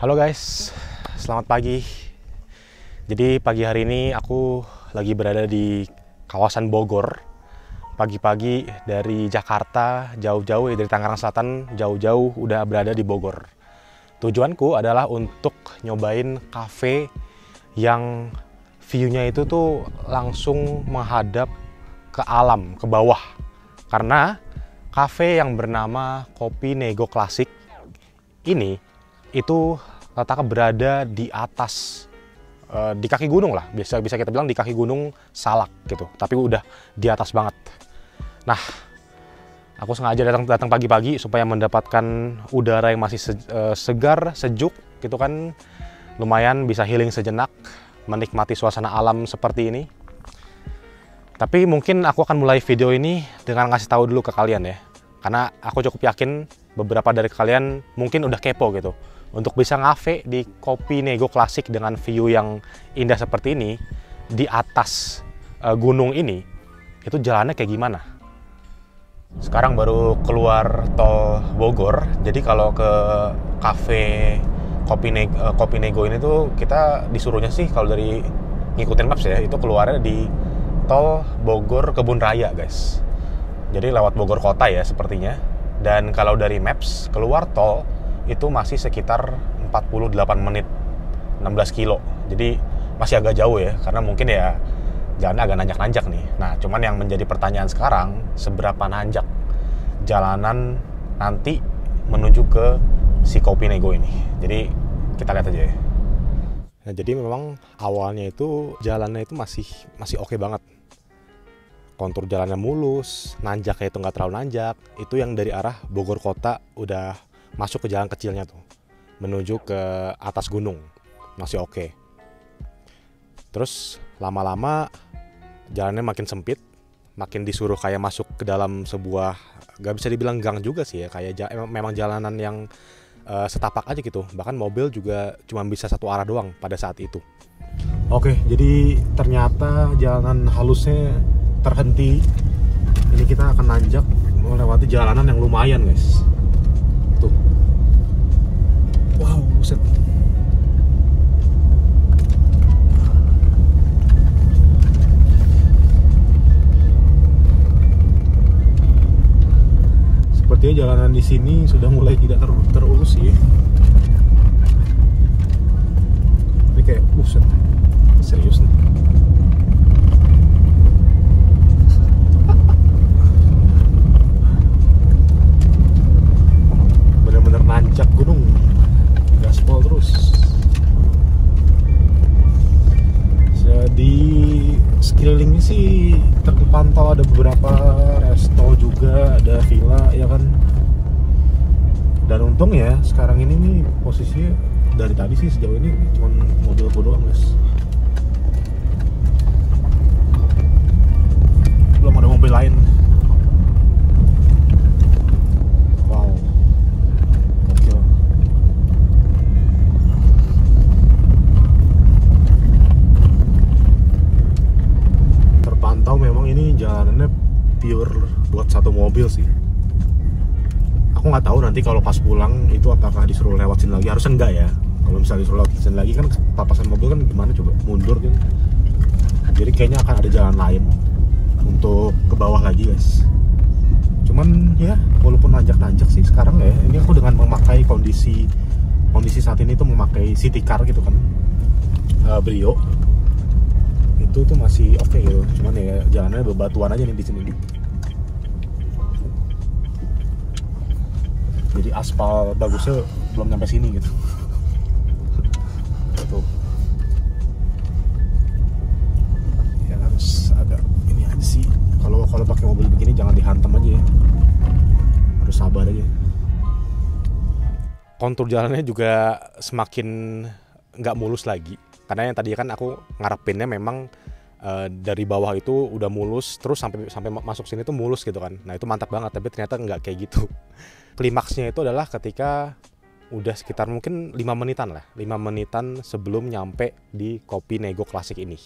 Halo guys, selamat pagi. Jadi pagi hari ini aku lagi berada di kawasan Bogor. Pagi-pagi dari Jakarta, jauh-jauh dari Tangerang Selatan, jauh-jauh udah berada di Bogor. Tujuanku adalah untuk nyobain cafe yang view-nya itu tuh langsung menghadap ke alam, ke bawah. Karena cafe yang bernama Kopi Nego Klasik ini itu letaknya berada di atas, di kaki gunung lah, bisa kita bilang di kaki gunung Salak gitu, tapi udah di atas banget. Nah, aku sengaja datang pagi-pagi supaya mendapatkan udara yang masih segar, sejuk gitu kan, lumayan bisa healing sejenak, menikmati suasana alam seperti ini. Tapi mungkin aku akan mulai video ini dengan ngasih tahu dulu ke kalian ya, karena aku cukup yakin beberapa dari kalian mungkin udah kepo gitu. Untuk bisa ngafe di Kopi Nego Klasik dengan view yang indah seperti ini, di atas gunung ini, itu jalannya kayak gimana? Sekarang baru keluar tol Bogor, jadi kalau ke cafe Kopi Nego ini tuh kita disuruhnya sih kalau dari ngikutin maps ya, itu keluarnya di tol Bogor Kebun Raya guys. Jadi lewat Bogor kota ya sepertinya. Dan kalau dari maps keluar tol itu masih sekitar 48 menit, 16 kilo. Jadi masih agak jauh ya, karena mungkin ya jalannya agak nanjak-nanjak nih. Nah, cuman yang menjadi pertanyaan sekarang, seberapa nanjak jalanan nanti menuju ke si Kopi Nego ini. Jadi kita lihat aja ya. Nah, jadi memang awalnya itu jalannya itu masih oke banget. Kontur jalannya mulus, nanjaknya itu nggak terlalu nanjak. Itu yang dari arah Bogor kota udah masuk ke jalan kecilnya tuh, menuju ke atas gunung, masih oke. Terus lama-lama jalannya makin sempit, makin disuruh kayak masuk ke dalam sebuah, gak bisa dibilang gang juga sih ya, kayak memang jalanan yang setapak aja gitu. Bahkan mobil juga cuma bisa satu arah doang pada saat itu. Oke, jadi ternyata jalanan halusnya terhenti. Ini kita akan nanjak melewati jalanan yang lumayan guys. Tuh. Wow, buset. Sepertinya jalanan di sini sudah mulai tidak terurus sih. Ini kayak buset. Serius nih. Bener-bener nanjak gunung. Gaspol terus. Jadi sekelilingnya sih terpantau ada beberapa resto juga, ada villa ya kan. Dan untung ya sekarang ini nih posisinya dari tadi sih sejauh ini cuma mobil doang guys. Belum ada mobil lain. Wow. Gokil. Terpantau memang ini jalanannya pure buat satu mobil sih. Aku nggak tahu nanti kalau pas pulang itu apakah disuruh lewat sini lagi, harusnya enggak ya. Kalau misalnya disuruh lewat sini lagi kan papasan mobil kan gimana coba, mundur kan. Jadi kayaknya akan ada jalan lain untuk ke bawah lagi guys. Cuman ya walaupun nanjak-nanjak sih sekarang ya, ini aku dengan memakai kondisi saat ini tuh memakai city car gitu kan, Brio itu tuh masih oke gitu. Cuman ya jalannya bebatuan aja nih di sini. Jadi aspal bagusnya belum sampai sini gitu. Tuh. Ya harus agak ini aja sih. Kalau pakai mobil begini jangan dihantam aja ya. Harus sabar aja. Kontur jalannya juga semakin nggak mulus lagi. Karena yang tadi kan aku ngarepinnya memang dari bawah itu udah mulus, terus sampai masuk sini tuh mulus gitu kan. Nah itu mantap banget, tapi ternyata nggak kayak gitu. Klimaksnya itu adalah ketika udah sekitar mungkin 5 menitan lah, 5 menitan sebelum nyampe di Kopi Nego Klasik ini.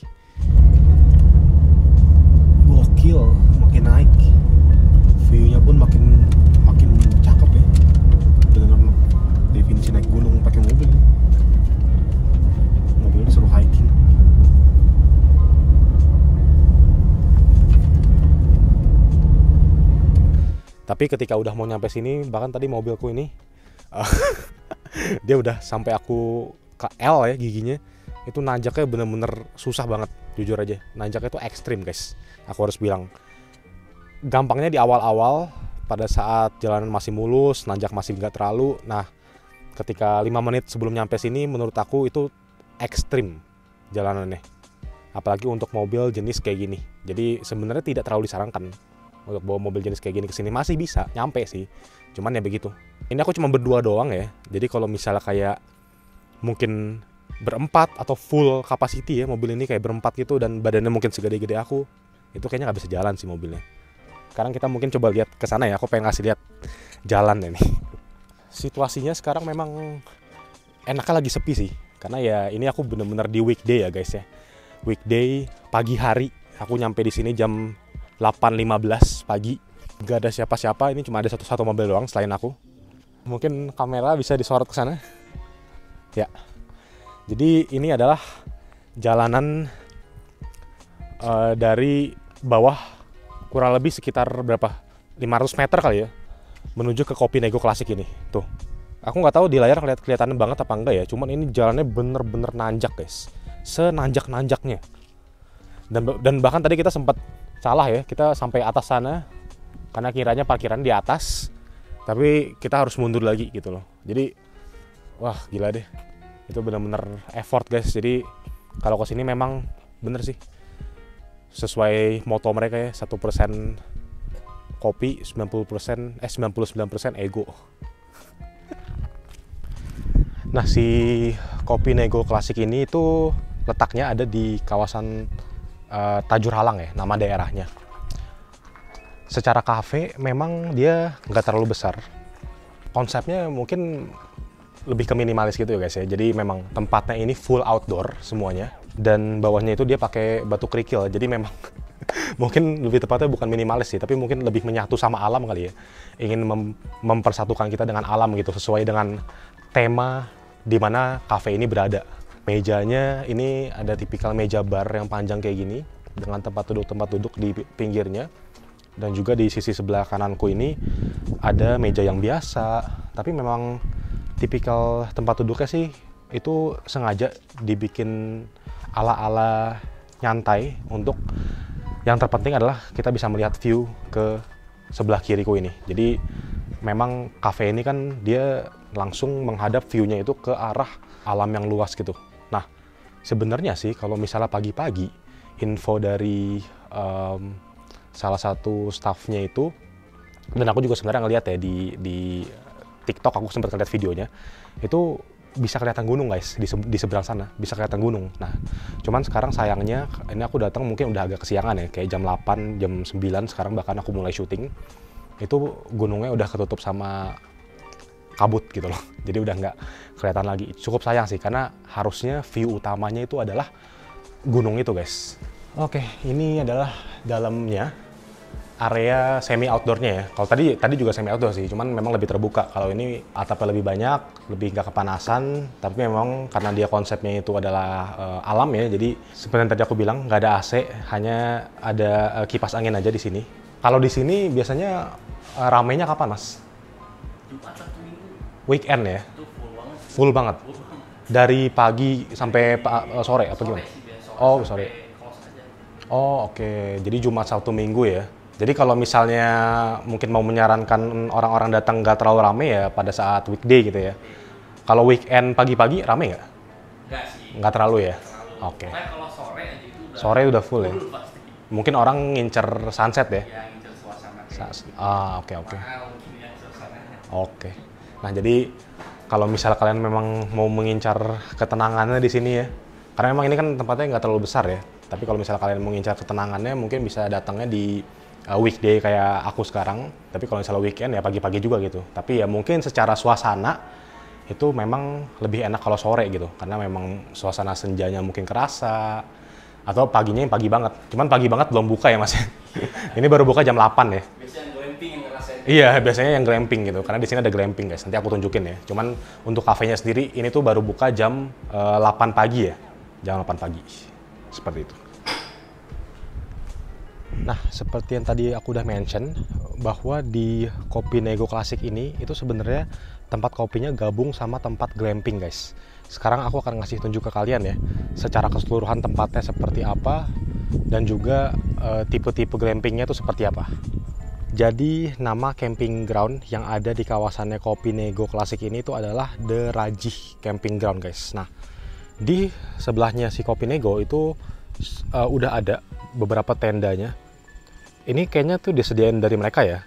Gokil, makin naik, view-nya pun makin cakep ya. Bener-bener definisi naik gunung pakai mobil. Tapi ketika udah mau nyampe sini, bahkan tadi mobilku ini dia udah sampai aku ke L ya giginya. Itu nanjaknya bener-bener susah banget, jujur aja. Nanjaknya itu ekstrim guys, aku harus bilang. Gampangnya di awal-awal, pada saat jalanan masih mulus, nanjak masih nggak terlalu. Nah, ketika 5 menit sebelum nyampe sini, menurut aku itu ekstrim jalanannya. Apalagi untuk mobil jenis kayak gini. Jadi sebenarnya tidak terlalu disarankan untuk bawa mobil jenis kayak gini ke sini. Masih bisa nyampe sih, cuman ya begitu. Ini aku cuma berdua doang ya. Jadi kalau misalnya kayak mungkin berempat atau full capacity ya mobil ini, kayak berempat gitu dan badannya mungkin segede-gede aku, itu kayaknya nggak bisa jalan sih mobilnya. Sekarang kita mungkin coba lihat ke sana ya. Aku pengen ngasih lihat jalan ini. Situasinya sekarang memang enaknya lagi sepi sih, karena ya ini aku bener-bener di weekday ya guys ya. Weekday pagi hari. Aku nyampe di sini jam 8.15 pagi. Gak ada siapa-siapa, ini cuma ada satu mobil doang selain aku. Mungkin kamera bisa disorot ke sana. Ya. Jadi ini adalah jalanan dari bawah kurang lebih sekitar berapa? 500 meter kali ya, menuju ke Kopi Nego Klasik ini. Tuh. Aku nggak tahu di layar kelihatan banget apa enggak ya. Cuman ini jalannya bener-bener nanjak guys. Senanjak-nanjaknya. Dan bahkan tadi kita sempat salah ya, kita sampai atas sana karena kiranya parkiran di atas, tapi kita harus mundur lagi gitu loh. Jadi wah gila deh, itu benar-benar effort guys. Jadi kalau kesini memang bener sih sesuai moto mereka ya, 1% kopi, 99% ego. Nah, si Kopi Nego Klasik ini itu letaknya ada di kawasan Tajur Halang ya, nama daerahnya. Secara kafe memang dia nggak terlalu besar. Konsepnya mungkin lebih ke minimalis gitu ya guys ya. Jadi memang tempatnya ini full outdoor semuanya. Dan bawahnya itu dia pakai batu kerikil. Jadi memang mungkin lebih tepatnya bukan minimalis sih, tapi mungkin lebih menyatu sama alam kali ya. Ingin mempersatukan kita dengan alam gitu, sesuai dengan tema di mana kafe ini berada. Mejanya ini ada tipikal meja bar yang panjang kayak gini dengan tempat duduk di pinggirnya, dan juga di sisi sebelah kananku ini ada meja yang biasa, tapi memang tipikal tempat duduknya sih itu sengaja dibikin ala-ala nyantai, untuk yang terpenting adalah kita bisa melihat view ke sebelah kiriku ini. Jadi memang kafe ini kan dia langsung menghadap view-nya itu ke arah alam yang luas gitu. Nah, sebenarnya sih kalau misalnya pagi-pagi, info dari salah satu staffnya itu, dan aku juga sebenarnya ngeliat ya di TikTok, aku sempat ngeliat videonya, itu bisa kelihatan gunung guys, di seberang sana bisa kelihatan gunung. Nah, cuman sekarang sayangnya ini aku datang mungkin udah agak kesiangan ya, kayak jam 8, jam 9 sekarang bahkan aku mulai syuting, itu gunungnya udah ketutup sama kabut gitu loh. Jadi udah nggak kelihatan lagi. Cukup sayang sih, karena harusnya view utamanya itu adalah gunung itu guys. Oke, ini adalah dalamnya, area semi outdoornya ya. Kalau tadi juga semi outdoor sih, cuman memang lebih terbuka. Kalau ini atapnya lebih banyak, lebih nggak kepanasan. Tapi memang karena dia konsepnya itu adalah alam ya, jadi seperti yang tadi aku bilang nggak ada AC, hanya ada kipas angin aja di sini. Kalau di sini biasanya ramainya kapan mas? Jumat, Sabtu, Minggu. Weekend ya? Itu Full banget. Dari pagi sampai sore apa gimana? Oh sore. Oh oke. Jadi Jumat, Sabtu, Minggu ya. Jadi kalau misalnya mungkin mau menyarankan orang-orang datang nggak terlalu rame ya pada saat weekday gitu ya. Kalau weekend pagi-pagi rame nggak? Nggak sih. Nggak terlalu ya? Oke. Kalau sore aja itu udah. Sore udah full ya? Pasti. Mungkin orang ngincer sunset ya? Ya, ngincer suasana. Oke. Suasananya. Oke. Nah jadi kalau misal kalian memang mau mengincar ketenangannya di sini ya, karena memang ini kan tempatnya nggak terlalu besar ya. Tapi kalau misal kalian mau mengincar ketenangannya, mungkin bisa datangnya di weekday kayak aku sekarang. Tapi kalau misalnya weekend ya pagi-pagi juga gitu. Tapi ya mungkin secara suasana itu memang lebih enak kalau sore gitu, karena memang suasana senjanya mungkin kerasa. Atau paginya yang pagi banget. Cuman pagi banget belum buka ya mas. Ini baru buka jam 8 ya. Biasanya glamping yang ngerasain. Iya, biasanya yang glamping gitu. Karena di sini ada glamping guys. Nanti aku tunjukin ya. Cuman untuk kafenya sendiri ini tuh baru buka jam 8 pagi ya. Jam 8 pagi. Seperti itu. Nah, seperti yang tadi aku udah mention, bahwa di Kopi Nego Klasik ini itu sebenarnya tempat kopinya gabung sama tempat glamping, guys. Sekarang aku akan ngasih tunjuk ke kalian ya, secara keseluruhan tempatnya seperti apa, dan juga tipe-tipe glampingnya itu seperti apa. Jadi nama camping ground yang ada di kawasannya Kopi Nego Klasik ini itu adalah The Rajih Camping Ground, guys. Nah, di sebelahnya si Kopi Nego itu udah ada beberapa tendanya. Ini kayaknya tuh disediain dari mereka ya.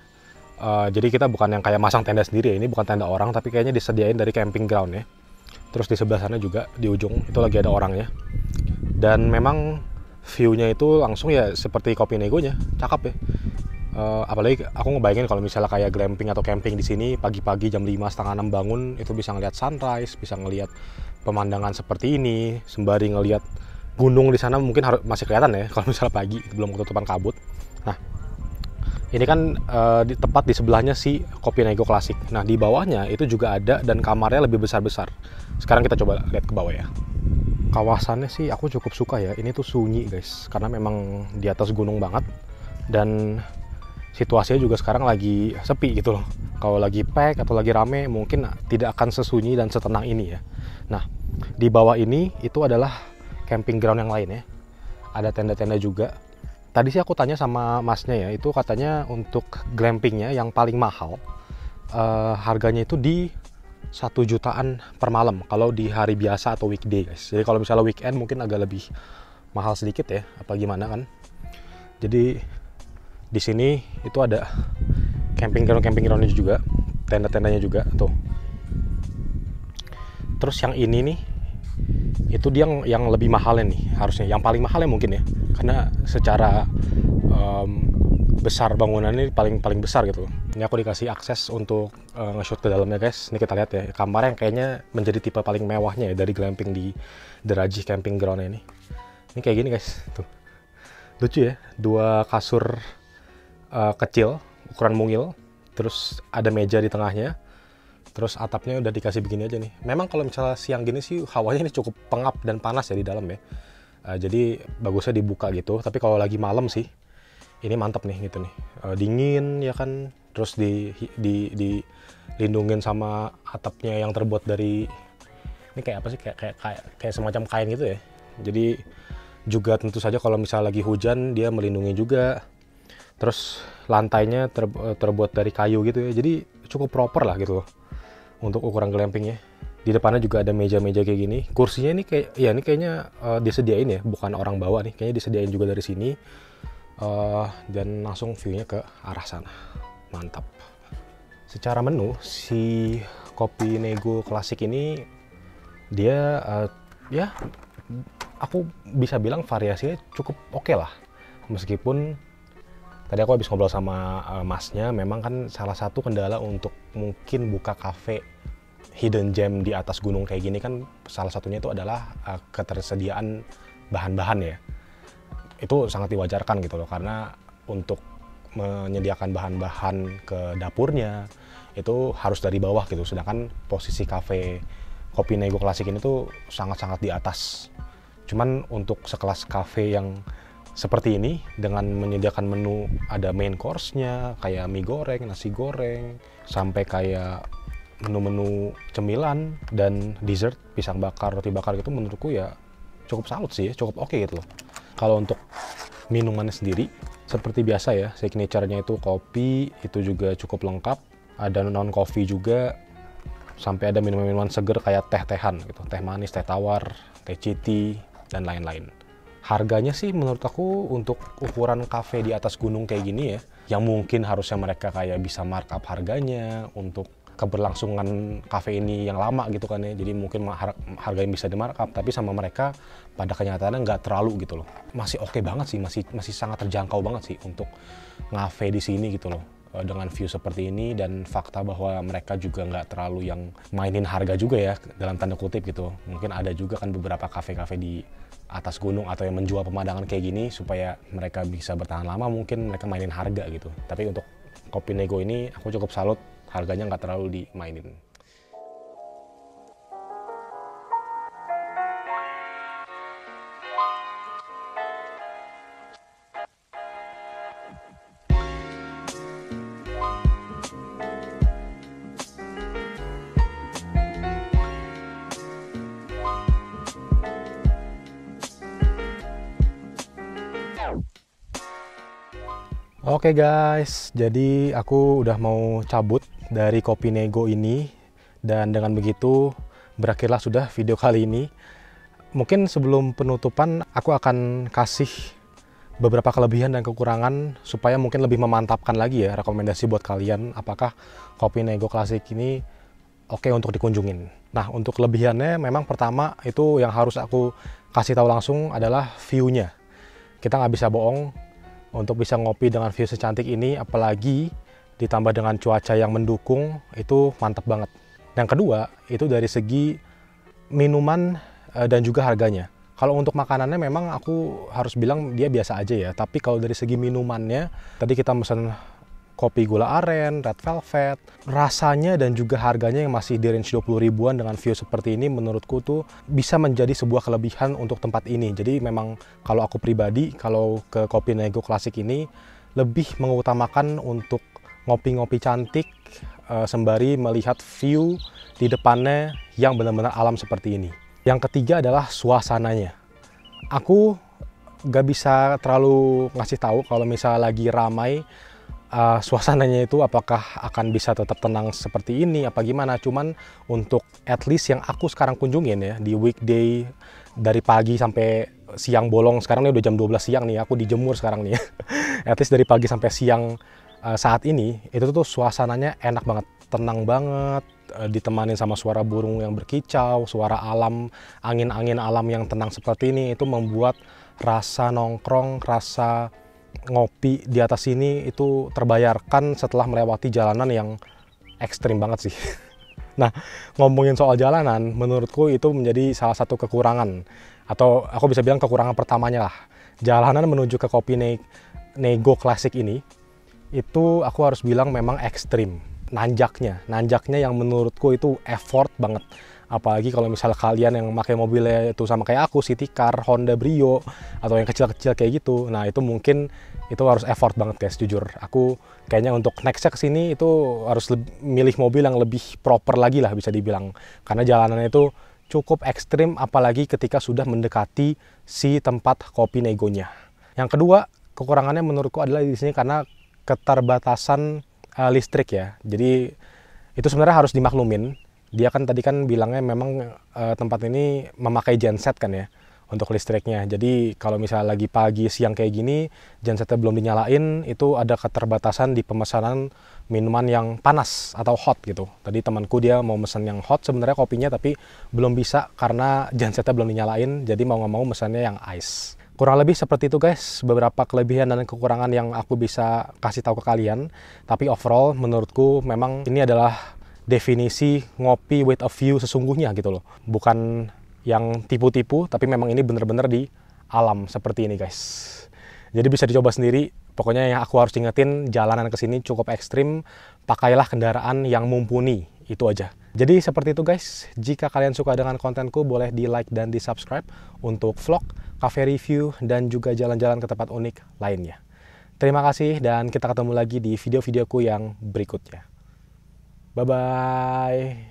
Jadi kita bukan yang kayak masang tenda sendiri ya. Ini bukan tenda orang, tapi kayaknya disediain dari camping ground ya. Terus di sebelah sana juga di ujung itu lagi ada orangnya. Dan memang view-nya itu langsung ya seperti Kopi Negonya, cakep ya. Apalagi aku ngebayangin kalau misalnya kayak glamping atau camping di sini pagi-pagi jam 5 setengah 6 bangun itu bisa ngelihat sunrise, bisa ngelihat pemandangan seperti ini, sembari ngelihat gunung di sana mungkin masih kelihatan ya kalau misalnya pagi belum ketutupan kabut. Nah, ini kan tepat di sebelahnya si Kopi Nego Klasik. Nah, di bawahnya itu juga ada dan kamarnya lebih besar-besar. Sekarang kita coba lihat ke bawah ya. Kawasannya sih aku cukup suka ya. Ini tuh sunyi, guys, karena memang di atas gunung banget dan situasinya juga sekarang lagi sepi gitu loh. Kalau lagi pack atau lagi rame mungkin tidak akan sesunyi dan setenang ini ya. Nah, di bawah ini itu adalah camping ground yang lain ya. Ada tenda-tenda juga. Tadi sih aku tanya sama masnya ya, itu katanya untuk glampingnya yang paling mahal harganya itu di 1 jutaan per malam kalau di hari biasa atau weekday, guys. Jadi kalau misalnya weekend mungkin agak lebih mahal sedikit ya, apa gimana kan. Jadi di sini itu ada camping groundnya juga, tenda-tendanya juga tuh. Terus yang ini nih, itu dia yang lebih mahalnya nih harusnya, yang paling mahalnya mungkin ya, karena secara besar bangunannya paling besar gitu. Ini aku dikasih akses untuk nge-shoot ke dalamnya, guys. Ini kita lihat ya, kamar yang kayaknya menjadi tipe paling mewahnya ya dari glamping di The Rajih Camping Ground ini. Ini kayak gini, guys, tuh lucu ya, 2 kasur kecil ukuran mungil, terus ada meja di tengahnya. Terus atapnya udah dikasih begini aja nih. Memang kalau misalnya siang gini sih hawanya ini cukup pengap dan panas ya di dalam ya. Jadi bagusnya dibuka gitu. Tapi kalau lagi malam sih ini mantep nih gitu nih. Dingin ya kan. Terus dilindungin sama atapnya yang terbuat dari ini kayak apa sih? Kayak semacam kain gitu ya. Jadi juga tentu saja kalau misalnya lagi hujan dia melindungi juga. Terus lantainya terbuat dari kayu gitu ya. Jadi cukup proper lah gitu loh untuk ukuran glampingnya. Di depannya juga ada meja-meja kayak gini. Kursinya ini ini kayaknya disediain ya, bukan orang bawa nih. Kayaknya disediain juga dari sini. Dan langsung view-nya ke arah sana. Mantap. Secara menu, si Kopi Nego Klasik ini dia ya aku bisa bilang variasinya cukup oke lah. Meskipun tadi aku habis ngobrol sama masnya, memang kan salah satu kendala untuk mungkin buka cafe hidden gem di atas gunung kayak gini kan salah satunya itu adalah ketersediaan bahan-bahan ya. Itu sangat diwajarkan gitu loh, karena untuk menyediakan bahan-bahan ke dapurnya itu harus dari bawah gitu. Sedangkan posisi cafe Kopi Nego Klasik ini tuh sangat-sangat di atas. Cuman untuk sekelas cafe yang seperti ini dengan menyediakan menu, ada main course-nya kayak mie goreng, nasi goreng, sampai kayak menu-menu cemilan dan dessert, pisang bakar, roti bakar gitu, menurutku ya cukup salut sih ya, cukup oke gitu loh. Kalau untuk minumannya sendiri seperti biasa ya, signature-nya itu kopi, itu juga cukup lengkap, ada non coffee juga, sampai ada minuman-minuman seger kayak teh-tehan gitu, teh manis, teh tawar, teh citi, dan lain-lain. Harganya sih menurut aku untuk ukuran cafe di atas gunung kayak gini ya, yang mungkin harusnya mereka kayak bisa markup harganya untuk keberlangsungan cafe ini yang lama gitu kan ya, jadi mungkin harganya bisa di markup, tapi sama mereka pada kenyataannya nggak terlalu gitu loh. Masih oke banget sih, masih sangat terjangkau banget sih untuk ngafe di sini gitu loh, dengan view seperti ini, dan fakta bahwa mereka juga nggak terlalu yang mainin harga juga ya dalam tanda kutip gitu. Mungkin ada juga kan beberapa kafe-kafe di atas gunung atau yang menjual pemandangan kayak gini supaya mereka bisa bertahan lama, mungkin mereka mainin harga gitu. Tapi untuk Kopi Nego ini aku cukup salut, harganya nggak terlalu dimainin. Oke guys, jadi aku udah mau cabut dari Kopi Nego ini, dan dengan begitu berakhirlah sudah video kali ini. Mungkin sebelum penutupan aku akan kasih beberapa kelebihan dan kekurangan supaya mungkin lebih memantapkan lagi ya rekomendasi buat kalian apakah Kopi Nego Klasik ini oke untuk dikunjungin. Nah, untuk kelebihannya memang pertama itu yang harus aku kasih tahu langsung adalah view-nya. Kita nggak bisa bohong, untuk bisa ngopi dengan view secantik ini, apalagi ditambah dengan cuaca yang mendukung, itu mantap banget. Yang kedua, itu dari segi minuman dan juga harganya. Kalau untuk makanannya memang aku harus bilang dia biasa aja ya, tapi kalau dari segi minumannya, tadi kita pesan kopi gula aren, red velvet, rasanya dan juga harganya yang masih di range 20 ribuan dengan view seperti ini menurutku tuh bisa menjadi sebuah kelebihan untuk tempat ini. Jadi memang kalau aku pribadi, kalau ke Kopi Nego Klasik ini lebih mengutamakan untuk ngopi-ngopi cantik sembari melihat view di depannya yang benar-benar alam seperti ini. Yang ketiga adalah suasananya. Aku gak bisa terlalu ngasih tahu kalau misalnya lagi ramai suasananya itu apakah akan bisa tetap tenang seperti ini apa gimana. Cuman untuk at least yang aku sekarang kunjungin ya di weekday dari pagi sampai siang bolong, sekarang ini udah jam 12 siang nih, aku dijemur sekarang nih ya. At least dari pagi sampai siang saat ini itu tuh suasananya enak banget, tenang banget, ditemanin sama suara burung yang berkicau, suara alam, angin-angin alam yang tenang seperti ini, itu membuat rasa nongkrong, rasa ngopi di atas sini itu terbayarkan setelah melewati jalanan yang ekstrim banget sih. Nah, ngomongin soal jalanan, menurutku itu menjadi salah satu kekurangan, atau aku bisa bilang kekurangan pertamanya lah. Jalanan menuju ke Kopi Nego Klasik ini, itu aku harus bilang memang ekstrim. Nanjaknya yang menurutku itu effort banget. Apalagi kalau misalnya kalian yang pakai mobilnya itu sama kayak aku, City Car, Honda Brio, atau yang kecil-kecil kayak gitu. Nah, itu mungkin itu harus effort banget guys, jujur. Aku kayaknya untuk nextnya kesini itu harus milih mobil yang lebih proper lagi lah bisa dibilang. Karena jalanannya itu cukup ekstrim, apalagi ketika sudah mendekati si tempat Kopi Negonya. Yang kedua, kekurangannya menurutku adalah di sini karena keterbatasan listrik ya. Jadi itu sebenarnya harus dimaklumin. Dia kan tadi kan bilangnya memang tempat ini memakai genset kan ya untuk listriknya. Jadi kalau misalnya lagi pagi siang kayak gini gensetnya belum dinyalain, itu ada keterbatasan di pemesanan minuman yang panas atau hot gitu. Tadi temanku dia mau mesen yang hot sebenarnya kopinya, tapi belum bisa karena gensetnya belum dinyalain. Jadi mau nggak mau mesennya yang ice. Kurang lebih seperti itu guys, beberapa kelebihan dan kekurangan yang aku bisa kasih tahu ke kalian. Tapi overall menurutku memang ini adalah definisi ngopi with a view sesungguhnya gitu loh. Bukan yang tipu-tipu, tapi memang ini bener-bener di alam seperti ini guys. Jadi bisa dicoba sendiri. Pokoknya yang aku harus ingetin, jalanan ke sini cukup ekstrim. Pakailah kendaraan yang mumpuni, itu aja. Jadi seperti itu guys. Jika kalian suka dengan kontenku, boleh di like dan di subscribe untuk vlog, cafe review, dan juga jalan-jalan ke tempat unik lainnya. Terima kasih dan kita ketemu lagi di video-videoku yang berikutnya. Bye-bye.